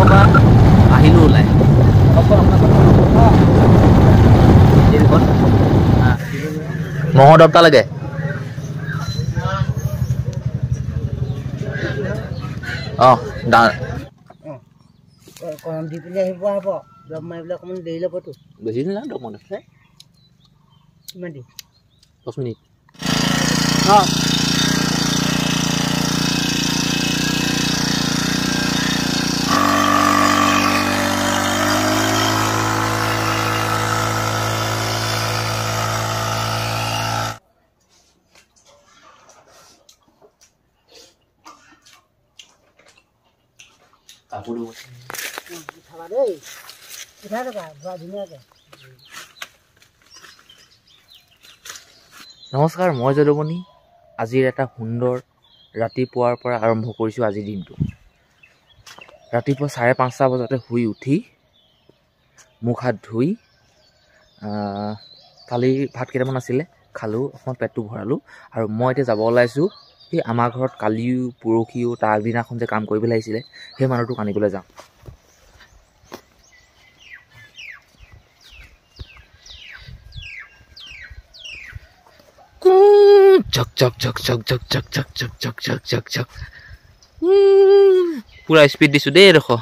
পৰা আহিলোঁ ওলাই মহৰ দৰবটা লাগে গৰম দি পিনি আহিব হ'ব দৰব মাৰিবলৈ অকণমান দেৰি ল'বতো বেছি দিন দৰব মনত আছে কিমান দিন 10 মিনিট নমস্কাৰ মই যদুমণি আজিৰ এটা সুন্দৰ ৰাতিপুৱাৰ পৰা আৰম্ভ কৰিছোঁ আজিৰ দিনটো ৰাতিপুৱা 5:30 বজাতে শুই উঠি মুখ হাত ধুই কালি ভাত কেইটামান আছিলে খালোঁ অকণমান পেটটো ভৰালোঁ আৰু মই এতিয়া যাব ওলাইছোঁ সেই আমাৰ ঘৰত কালিও পৰহিও তাৰ আগদিনাখন যে কাম কৰিবলৈ আহিছিলে সেই মানুহটোক আনিবলৈ যাওঁ চক চক চক চক চক চক চক চক চক চক চক চক পুৰা স্পীড দিছোঁ দেই দেখো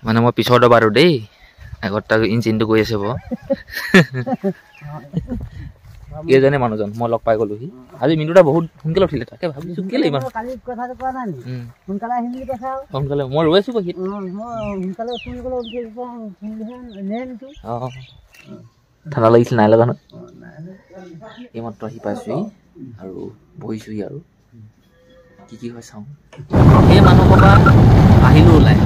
মানে মই পিছৰ দবাৰো দেই আগত তাক ইঞ্জিনটো গৈ আছে বাৰু এইজনে মানুহজন মই লগ পাই গ'লোহি আজি মিনুটা বহুত সোনকালে উঠিলে তাকে ভাবিছোঁ কেলে ইমান সোনকালে মই ৰৈ আছোঁ বাহিৰত ঠাণ্ডা লাগিছিল নাই লগা নহয় এইমাত্ৰ আহি পাইছোঁহি আৰু বহিছোঁহি আৰু কি কি হয় চাওঁ সেই মানুহৰ পৰা আহিলোঁ ওলাই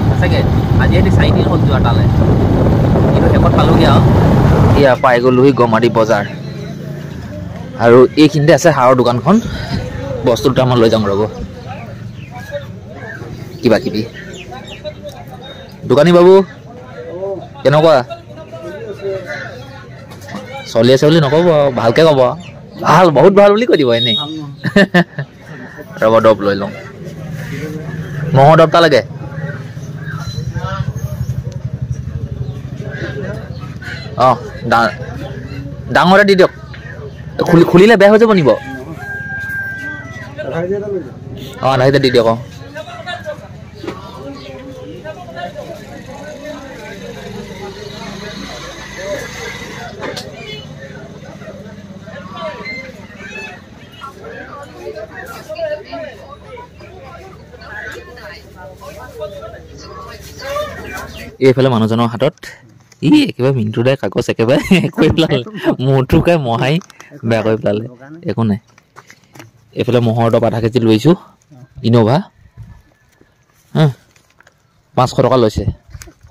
সঁচাকৈ আজি এটি 4 দিন হ'ল যোৱা তালৈ কিন্তু শেষত পালোঁগৈ আৰু ইয়াৰ পাই গ'লোহি গমাৰি বজাৰ আৰু এইখিনিতে আছে হাৰৰ দোকানখন বস্তু দুটামান লৈ যাওঁ ৰ'ব কিবা কিবি দোকানী বাবু কেনেকুৱা চলি আছে বুলি নক'ব ভালকৈ ক'ব ভাল বহুত ভাল বুলি কৈ দিব এনেই ৰ'ব দৰব লৈ লওঁ মহৰ দৰবটা লাগে ডাঙৰ দি দিয়ক খুলিলে বেয়া হৈ যাব নিব আধাইতে দি দিয়ক এইফালে মানুহজনৰ হাতত একেবাৰে মিনটো দাই কাগজ একেবাৰে কৈ পেলালে মূৰটো কাই মহাই বেয়া কৰি পেলালে একো নাই এইফালে মহৰ দৰব আধা কেজি লৈছোঁ ইন'ভা 500 টকা লৈছে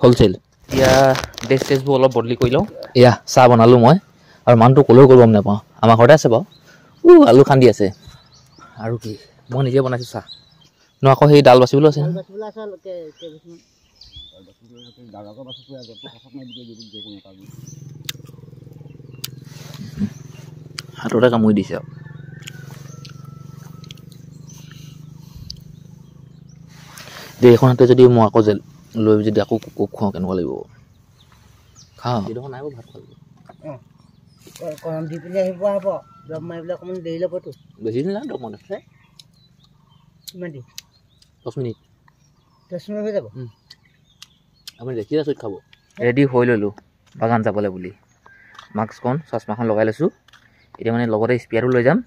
হ'লচেল এতিয়া ড্ৰেছ টেছবোৰ অলপ বদলি কৰি লওঁ এয়া চাহ বনালোঁ মই আৰু মানুহটো ক'লেও গম নাপাওঁ আমাৰ ঘৰতে আছে বাৰু আলু খান্দি আছে আৰু কি মই নিজে বনাইছোঁ চাহ ন আকৌ সেই ডাল বাচিবলৈ আছে হাততে কামুৰি দিছে আৰু এইখন হাতে যদি মই আকৌ লৈ যদি আকৌ কুকুৰ খুৱাওঁ কেনেকুৱা লাগিব খাওঁ এইডোখৰ নাই ভাত খাব গৰম দি পিনি আহিব হ'ব দৰব মাৰিবলৈ অকণমান দেৰি ল'বতো বেছি দিন নাই দৰব মনত আছে কিমান দিন 10 মিনিট 10 মিনিট হৈ যাব আপুনি দেখি আছোঁ খাব ৰেডি হৈ ল'লোঁ বাগান যাবলৈ বুলি মাস্কখন চশমাখন লগাই লৈছোঁ এতিয়া মানে লগতে স্পিয়াৰো লৈ যাম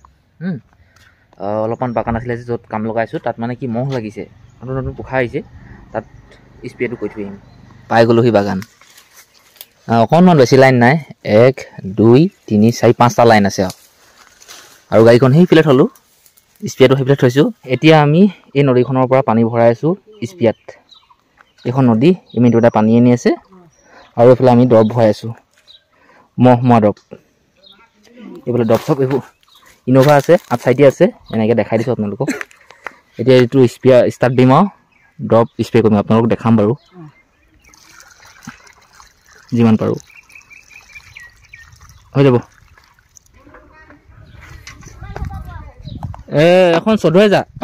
অলপমান বাগান আছিলে যে য'ত কাম লগাইছোঁ তাত মানে কি মহ লাগিছে নতুন নতুন পোখা আহিছে তাত স্পিয়াৰটো কৰি থৈ আহিম পাই গ'লোহি বাগান অকণমান বেছি লাইন নাই 1 2 3 4 5টা লাইন আছে আৰু গাড়ীখন সেইফালে থ'লোঁ স্পিয়াৰটো সেইফালে থৈছোঁ এতিয়া আমি এই নদীখনৰ পৰা পানী ভৰাই আছোঁ স্পিয়াৰত এইখন নদী এই মিনিটতে পানী আনি আছে আৰু এইফালে আমি দৰব ভৰাই আছোঁ মহ মৰা দৰব এইফালে দৰব চব এইবোৰ ইন'ভা আছে আপচাইডে আছে এনেকৈ দেখাই দিছোঁ আপোনালোকক এতিয়া এইটো স্পিয়াৰ ষ্টাৰ্ট দিম আৰু দৰব স্প্ৰে কৰিম আপোনালোকক দেখাম বাৰু যিমান পাৰোঁ হৈ যাব এখন 14,000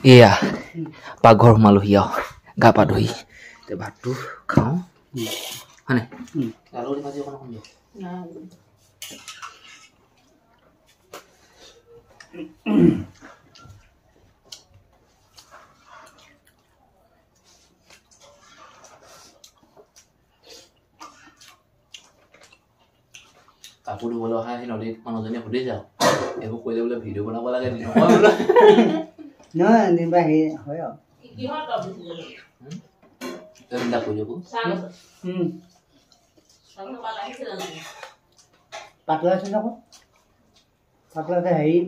এয়া পাকঘৰ সোমালোহি আৰু গা পা ধুই এতিয়া ভাতটো খাওঁ হয়নে আলুৰি ভাজি অকণ অকণ দিয়ক কাপোৰ ধুবলৈ অহা সেই নদীত মানুহজনীয়ে সুধি যাওঁ এইবোৰ কৰিলে বোলে ভিডিঅ' বনাব লাগে নহয় নিবা হেৰি হয় আৰু পাতলা আছে আকৌ পাতলাতে হেৰি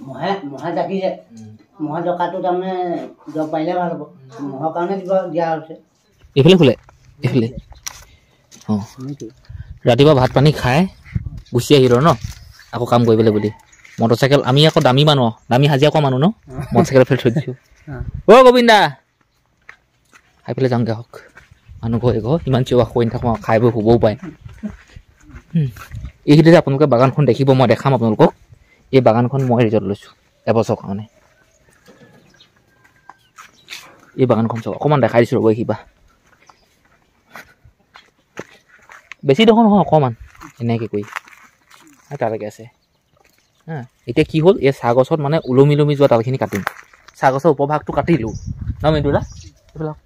মহে জাকিছে মহে জকাটো তাৰমানে জব পাৰিলে ভাল হ'ব মহৰ কাৰণে দিয়া হৈছে এইফালে খোলে এইফালে অঁ ৰাতিপুৱা ভাত পানী খাই গুচি আহিলোঁ ন আকৌ কাম কৰিবলৈ বুলি মটৰচাইকেল আমি আকৌ দামী মানুহ দামী হাজিৰা কৰা মানুহ ন মটৰচাইকেল ফেল থৈ দিছোঁ অ' গোবিন্দা সেইফালে যাওঁগৈ হওক মানুহ ঘৰ ঘৰ ইমান চিঞৰ বাখৰ কৰি নাথাকোঁ খাই বৈ শুবও পাৰে এইখিনিতে আপোনালোকে বাগানখন দেখিব মই দেখাম আপোনালোকক এই বাগানখন মই ৰিজৰ্ট লৈছোঁ এবছৰ কাৰণে এই বাগানখন চাওক অকণমান দেখাই দিছোঁ ৰ'ব এইখিবা বেছি দেখোন নহয় অকণমান এনেকৈ কৰি তালৈকে আছে হা এতিয়া কি হ'ল এই চাহ গছত মানে ওলমি যোৱা ডালখিনি কাটিম চাহ গছৰ উপভাগটো কাটিলোঁ ন মিন্দুদা এইবিলাক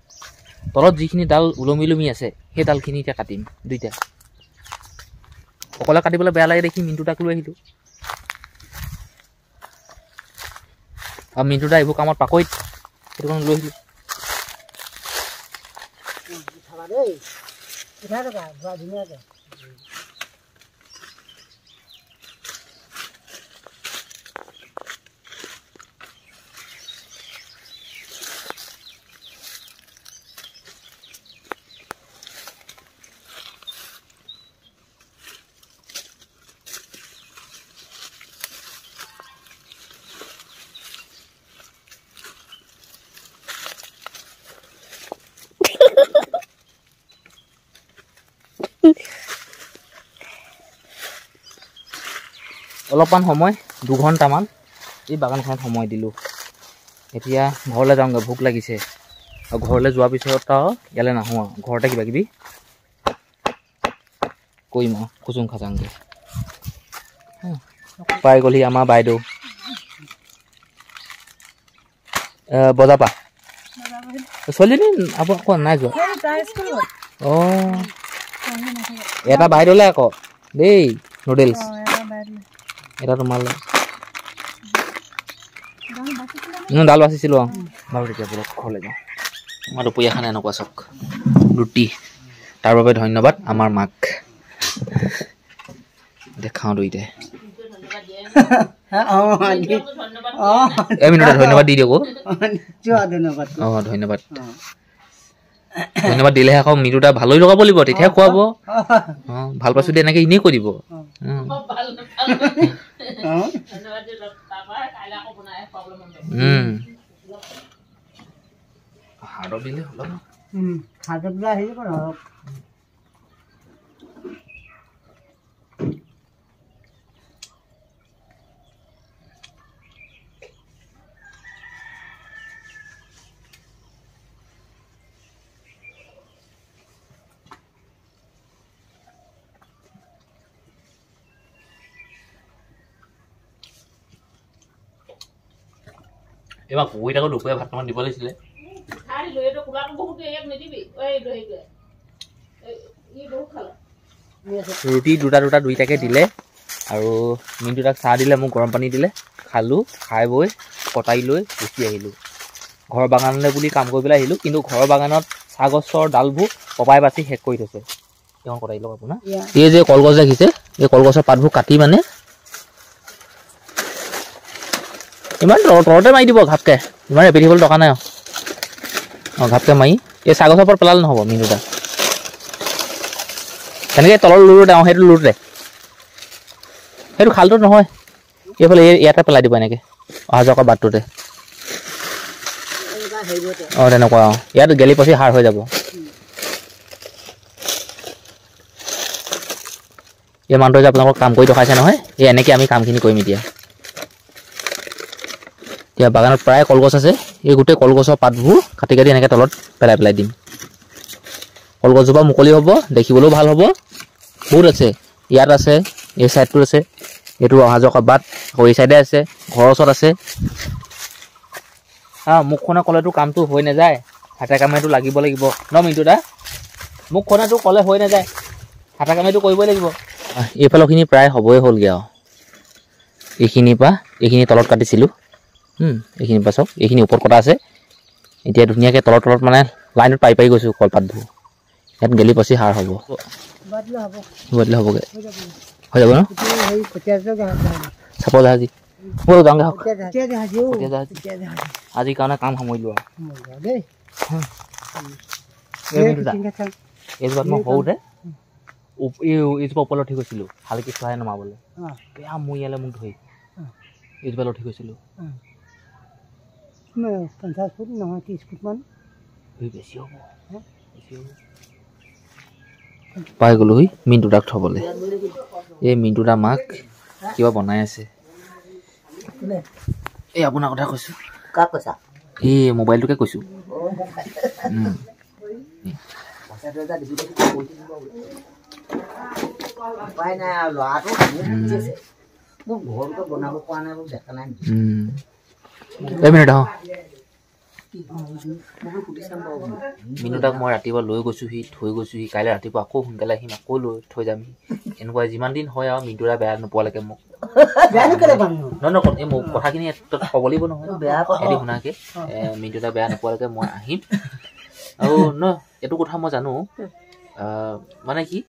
তলত যিখিনি ডাল ওলমি আছে সেই ডালখিনি এতিয়া কাটিম দুইটা অকলে কাটিবলৈ বেয়া লাগে দেখি মিন্দুদাক লৈ আহিলোঁ আৰু মিণ্টু দা এইবোৰ কামত পাকৈত সেইটো কাৰণে লৈ আহিলোঁ অলপমান সময় 2 ঘণ্টামান এই বাগানখনত সময় দিলোঁ এতিয়া ঘৰলৈ যাওঁগৈ ভোক লাগিছে আৰু ঘৰলৈ যোৱাৰ পিছত আৰু ইয়ালৈ নাহোঁ আৰু ঘৰতে কিবা কিবি কৰিম আৰু খুচুং খাচাংকৈ পাই গ'লহি আমাৰ বাইদেউ বজাৰ পা ছোৱালীজনী আপোনাক নাই যোৱা অঁ এটা বাইদেউলৈ আকৌ দেই নুডেলছ এটা তোমালৈ ডাল বাচিছিলোঁ অঁ বাৰু তেতিয়া বোলক ঘৰলৈ যাওঁ আমাৰ দুপৰীয়া খানা এনেকুৱা চাওক ৰুটি তাৰ বাবে ধন্যবাদ আমাৰ মাক দেখাওঁ দুইটাই ধন্যবাদ দি দিয়ক অঁ ধন্যবাদ ধন্যবাদ দিলেহে আকৌ মিঠুটা ভালকৈ লগাব লাগিব তেতিয়াহে খুৱাব অঁ ভাল পাইছোঁ দে এনেকৈ এনেই কৈ দিব হাৰ্ডৰ দিলে হ'ল হাৰ্ডৰ দিলে আহি যাব নহওক এইবাৰ কুকুৰটাকো দুপৰীয়া ভাতমান দিব লাগিছিলে ৰুটি দুটা দুইটাকে দিলে আৰু মিণ্টু তাক চাহ দিলে মোক গৰম পানী দিলে খালোঁ খাই বৈ কটাই লৈ গুচি আহিলোঁ ঘৰৰ বাগানলৈ বুলি কাম কৰি পেলাই আহিলোঁ কিন্তু ঘৰৰ বাগানত চাহ গছৰ ডালবোৰ পপাই বাচি শেষ কৰি থৈছে তেওঁ কটাই লওক আপোনাৰ এই যে কলগছ দেখিছে এই কলগছৰ পাতবোৰ কাটি মানে ইমান তলতে মাৰি দিব ঘাপকৈ ইমান ৰেপি থাকিবলৈ টকা নাই অঁ ঘাপকৈ মাৰি এই চাহ গছৰ ওপৰত পেলালে নহ'ব মিনুটা তেনেকৈ তলৰ লুৰুতে অঁ সেইটো লুৰুতে সেইটো খালটোত নহয় এইফালে ইয়াতে পেলাই দিব এনেকৈ অহা যোৱা কৰা বাটটোতে অঁ তেনেকুৱা অঁ ইয়াত গেলি পচি সাৰ হৈ যাব এই মানুহটোৱে যে আপোনালোকক কাম কৰি দেখাইছে নহয় এই এনেকৈ আমি কামখিনি কৰিম এতিয়া বাগানত প্ৰায় কলগছ আছে এই গোটেই কলগছৰ পাতবোৰ কাটি কাটি এনেকৈ তলত পেলাই দিম কলগছজোপা মুকলি হ'ব দেখিবলৈও ভাল হ'ব বহুত আছে ইয়াত আছে এই চাইডটোত আছে এইটো অহা যোৱা বাট আকৌ এই চাইডে আছে ঘৰৰ ওচৰত আছে মুখখনে ক'লেতো কামটো হৈ নাযায় হাতে কামেটো লাগিব ন মিণ্টু দা মুখখনেতো ক'লে হৈ নাযায় হাতে কামেটো কৰিবই লাগিব এইফালৰখিনি প্ৰায় হ'বই হ'লগৈ আৰু এইখিনিৰ পৰা এইখিনি তলত কাটিছিলোঁ এইখিনি পৰা চাওক এইখিনি ওপৰত কটা আছে এতিয়া ধুনীয়াকৈ তলত মানে লাইনত পাই গৈছোঁ কলপাতবোৰ ইয়াত গেলি পচি সাৰ হ'ব দিলে হ'বগৈ হৈ যাব ন চাপৰ জাহাজী যাওঁগৈ হওক আজিৰ কাৰণে কাম সামৰিলোঁ এইজোপাত মই সৰুতে এইজোপা ওপৰলৈ উঠি গৈছিলোঁ ভালকৈ চোৱাই নমাবলৈ বেয়া মোৰ ইয়ালৈ মোক ধৰি এইজোপালৈ উঠি গৈছিলোঁ 50 ফুট নহয় 30 ফুটমান বেছি হ'ব পাই গ'লোহি মিণ্টু দাক থ'বলৈ এই মিণ্টু দা মাক কিবা বনাই আছে এই আপোনাৰ কথা কৈছোঁ কাক কৈছা এই মোবাইলটোকে কৈছোঁ উপায় নাই আৰু ল'ৰাটো মোক ঘৰটো বনাব পৰা নাই মোক দেখা নাই এই মিনিট মিনুটাক মই ৰাতিপুৱা লৈ গৈছোহি থৈ গৈছোহি কাইলৈ ৰাতিপুৱা আকৌ সোনকালে আহিম আকৌ লৈ থৈ যামহি এনেকুৱা যিমান দিন হয় আৰু মিনুটা বেয়া নোপোৱালৈকে মোক নহয় এই মোক কথাখিনি ক'ব লাগিব নহয় হেৰি শুনাকে মিনুটা বেয়া নোপোৱালৈকে মই আহিম আৰু ন এইটো কথা মই জানো মানে কি